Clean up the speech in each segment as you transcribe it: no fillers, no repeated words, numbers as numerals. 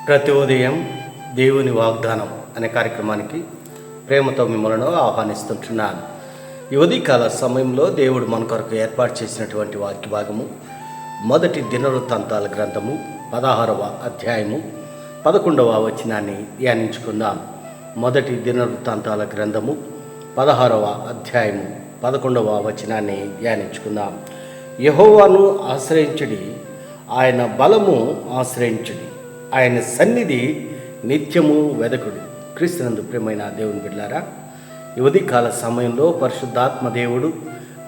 ప్రతి ఉదయం దేవుని వాగ్దానం అనే కార్యక్రమానికి ప్రేమతో మిమ్మల్ని ఆహ్వానిస్తుంటున్నాను. ఈ ఉదయకాల సమయంలో దేవుడు మన కొరకు ఏర్పాటు చేసినటువంటి వాక్య భాగము మొదటి దినవృత్తాంతాల గ్రంథము 16వ అధ్యాయము 11వ వచనాన్ని ధ్యానించుకుందాం. మొదటి దినవృత్తాంతాల గ్రంథము 16వ అధ్యాయము 11వ వచనాన్ని ధ్యానించుకుందాం. యెహోవాను ఆశ్రయించుడి, ఆయన బలము ఆశ్రయించుడి, ఆయన సన్నిధి నిత్యము వెదకుడు. క్రీస్తునందు ప్రియమైన దేవుని బిడ్డలారా, ఈ ఉదయకాల సమయంలో పరిశుద్ధాత్మ దేవుడు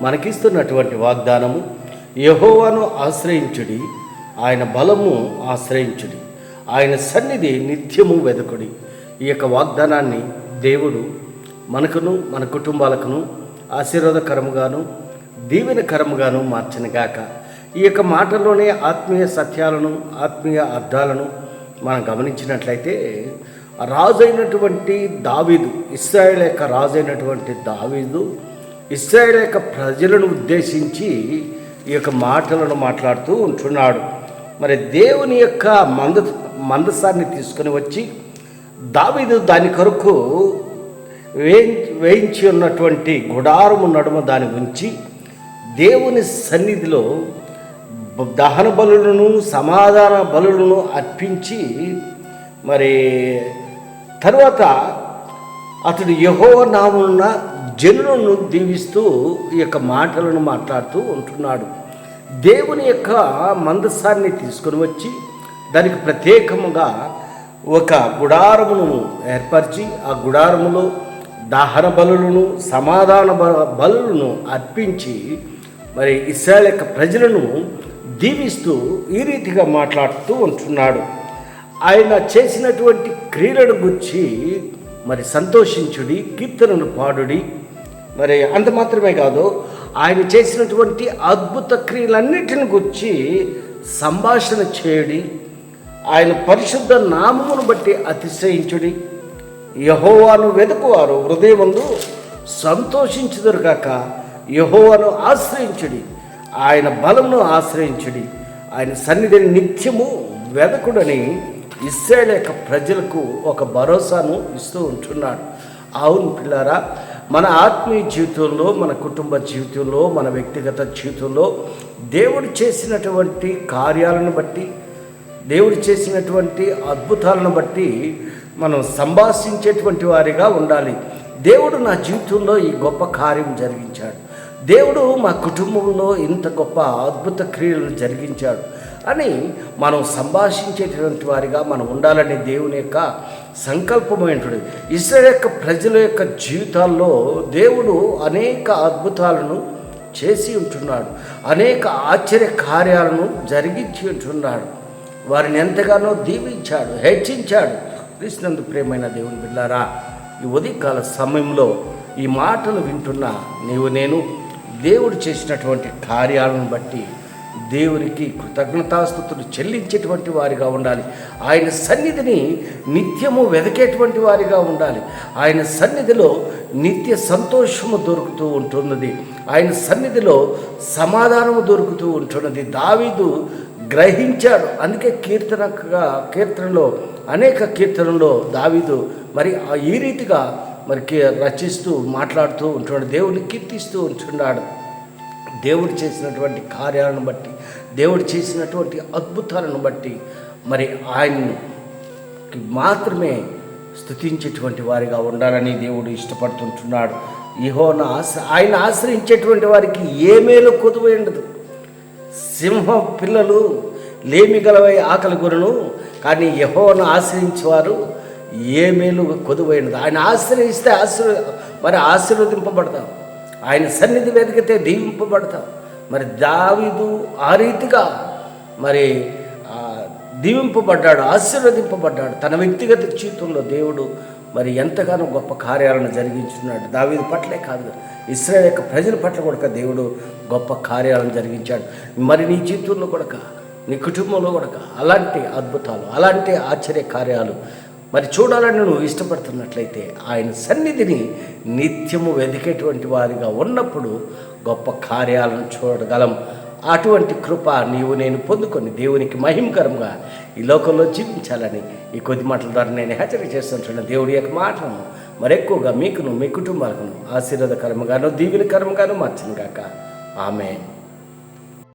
మనకిస్తున్నటువంటి వాగ్దానము యెహోవాను ఆశ్రయించుడి, ఆయన బలము ఆశ్రయించుడి, ఆయన సన్నిధి నిత్యము వెదకుడి. ఈ యొక్క వాగ్దానాన్ని దేవుడు మనకును మన కుటుంబాలకును ఆశీర్వాదకరముగాను దీవెనకరముగాను మార్చనుగాక. ఈ యొక్క మాటల్లోనే ఆత్మీయ సత్యాలను ఆత్మీయ అర్థాలను మనం గమనించినట్లయితే, రాజైనటువంటి దావీదు, ఇశ్రాయేలు యొక్క రాజైనటువంటి దావీదు ఇశ్రాయేలు యొక్క ప్రజలను ఉద్దేశించి ఈ యొక్క మాటలను మాట్లాడుతూ ఉంటున్నాడు. మరి దేవుని యొక్క మందసాన్ని తీసుకుని వచ్చి దావీదు దాని కొరకు వేయించి ఉన్నటువంటి గుడారము నడుమ దాని ఉంచి దేవుని సన్నిధిలో దహన బలులను సమాధాన బలులను అర్పించి మరి తరువాత అతడు యెహోవా నామమున జనులను దీవిస్తూ ఈ యొక్క మాటలను మాట్లాడుతూ ఉంటున్నాడు. దేవుని యొక్క మందసాన్ని తీసుకొని వచ్చి దానికి ప్రత్యేకముగా ఒక గుడారమును ఏర్పరిచి ఆ గుడారములో దహన బలులను సమాధాన బలులను అర్పించి మరి ఇశ్రాయేలు యొక్క ప్రజలను దీవిస్తూ ఈ రీతిగా మాట్లాడుతూ ఉంటున్నాడు. ఆయన చేసినటువంటి క్రియలను గురించి మరి సంతోషించుడి, కీర్తనను పాడుడి. మరి అంత మాత్రమే కాదు, ఆయన చేసినటువంటి అద్భుత క్రియలన్నిటిని గురించి సంభాషణ చేయుడి, ఆయన పరిశుద్ధ నామమును బట్టి అతిశయించుడి. యెహోవాను వెతుకువారు హృదయమందు సంతోషించుదురుగాక. యెహోవాను ఆశ్రయించుడి, ఆయన బలమును ఆశ్రయించుడి, ఆయన సన్నిధిని నిత్యము వెదకుడని ఇశ్రాయేలు యొక్క ప్రజలకు ఒక భరోసాను ఇస్తూ ఉంటున్నాడు. అవును పిల్లారా, మన ఆత్మీయ జీవితంలో, మన కుటుంబ జీవితంలో, మన వ్యక్తిగత జీవితంలో దేవుడు చేసినటువంటి కార్యాలను బట్టి, దేవుడు చేసినటువంటి అద్భుతాలను బట్టి మనం సంభాషించేటువంటి వారిగా ఉండాలి. దేవుడు నా జీవితంలో ఈ గొప్ప కార్యం జరిగించాడు, దేవుడు మా కుటుంబంలో ఇంత గొప్ప అద్భుత క్రియలను జరిగించాడు అని మనం సంభాషించేటువంటి వారిగా మనం ఉండాలని దేవుని యొక్క సంకల్పమైనటువంటి ఇశ్రాయేలు యొక్క ప్రజల యొక్క జీవితాల్లో దేవుడు అనేక అద్భుతాలను చేసి ఉంటున్నాడు, అనేక ఆశ్చర్య కార్యాలను జరిగించి ఉంటున్నాడు. వారిని ఎంతగానో దీవించాడు, హెచ్చించాడు. క్రీస్తునందు ప్రియమైన దేవుని బిడ్డలారా, ఈ ఉదయకాల సమయంలో ఈ మాటలు వింటున్న నీవు నేను దేవుడు చేసినటువంటి కార్యాలను బట్టి దేవునికి కృతజ్ఞతాస్తుతులు చెల్లించేటువంటి వారిగా ఉండాలి. ఆయన సన్నిధిని నిత్యము వెదకేటువంటి వారిగా ఉండాలి. ఆయన సన్నిధిలో నిత్య సంతోషము దొరుకుతూ ఉంటున్నది, ఆయన సన్నిధిలో సమాధానము దొరుకుతూ ఉంటున్నది. దావీదు గ్రహించాడు. అందుకే కీర్తనలో అనేక కీర్తనలో దావీదు మరి ఈ రీతిగా మరి రచిస్తూ మాట్లాడుతూ ఉంటున్నాడు, దేవుడిని కీర్తిస్తూ ఉంటున్నాడు. దేవుడు చేసినటువంటి కార్యాలను బట్టి, దేవుడు చేసినటువంటి అద్భుతాలను బట్టి మరి ఆయన్ను మాత్రమే స్తుతించేటువంటి వారిగా ఉండాలని దేవుడు ఇష్టపడుతుంటున్నాడు. ఆయన ఆశ్రయించేటువంటి వారికి ఏ మేలు కొదువై ఉండదు. సింహ పిల్లలు లేమి గలవై ఆకలి కొనును, కానీ యెహోవాను ఆశ్రయించేవారు ఏ మేలు కొదువైనది. ఆయన ఆశ్రయిస్తే ఆశీర్వదింపబడతాం, ఆయన సన్నిధి వెతికితే దీవింపబడతాం. మరి దావీదు ఆ రీతిగా మరి దీవింపబడ్డాడు, ఆశీర్వదింపబడ్డాడు. తన వ్యక్తిగత జీవితంలో దేవుడు మరి ఎంతగానో గొప్ప కార్యాలను జరిగించున్నాడు. దావీదు పట్లే కాదు, ఇశ్రాయేలు యొక్క ప్రజల పట్ల కూడా దేవుడు గొప్ప కార్యాలను జరిగించాడు. మరి నీ జీవితంలో కూడా, నీ కుటుంబంలో కూడా అలాంటి అద్భుతాలు, అలాంటి ఆశ్చర్య కార్యాలు మరి చూడాలని నువ్వు ఇష్టపడుతున్నట్లయితే ఆయన సన్నిధిని నిత్యము వెతికేటువంటి వారిగా ఉన్నప్పుడు గొప్ప కార్యాలను చూడగలం. అటువంటి కృప నీవు నేను పొందుకొని దేవునికి మహిమకరంగా ఈ లోకంలో జీవించాలని ఈ కొద్ది మాటల ద్వారా నేను హెచ్చరిక చేస్తుంటున్న దేవుడి యొక్క మాటలను మరెక్కువగా మీకును మీ కుటుంబాలను ఆశీర్వాదకరంగాను దీవెనకరంగాను మార్చను గాక. ఆమేన్.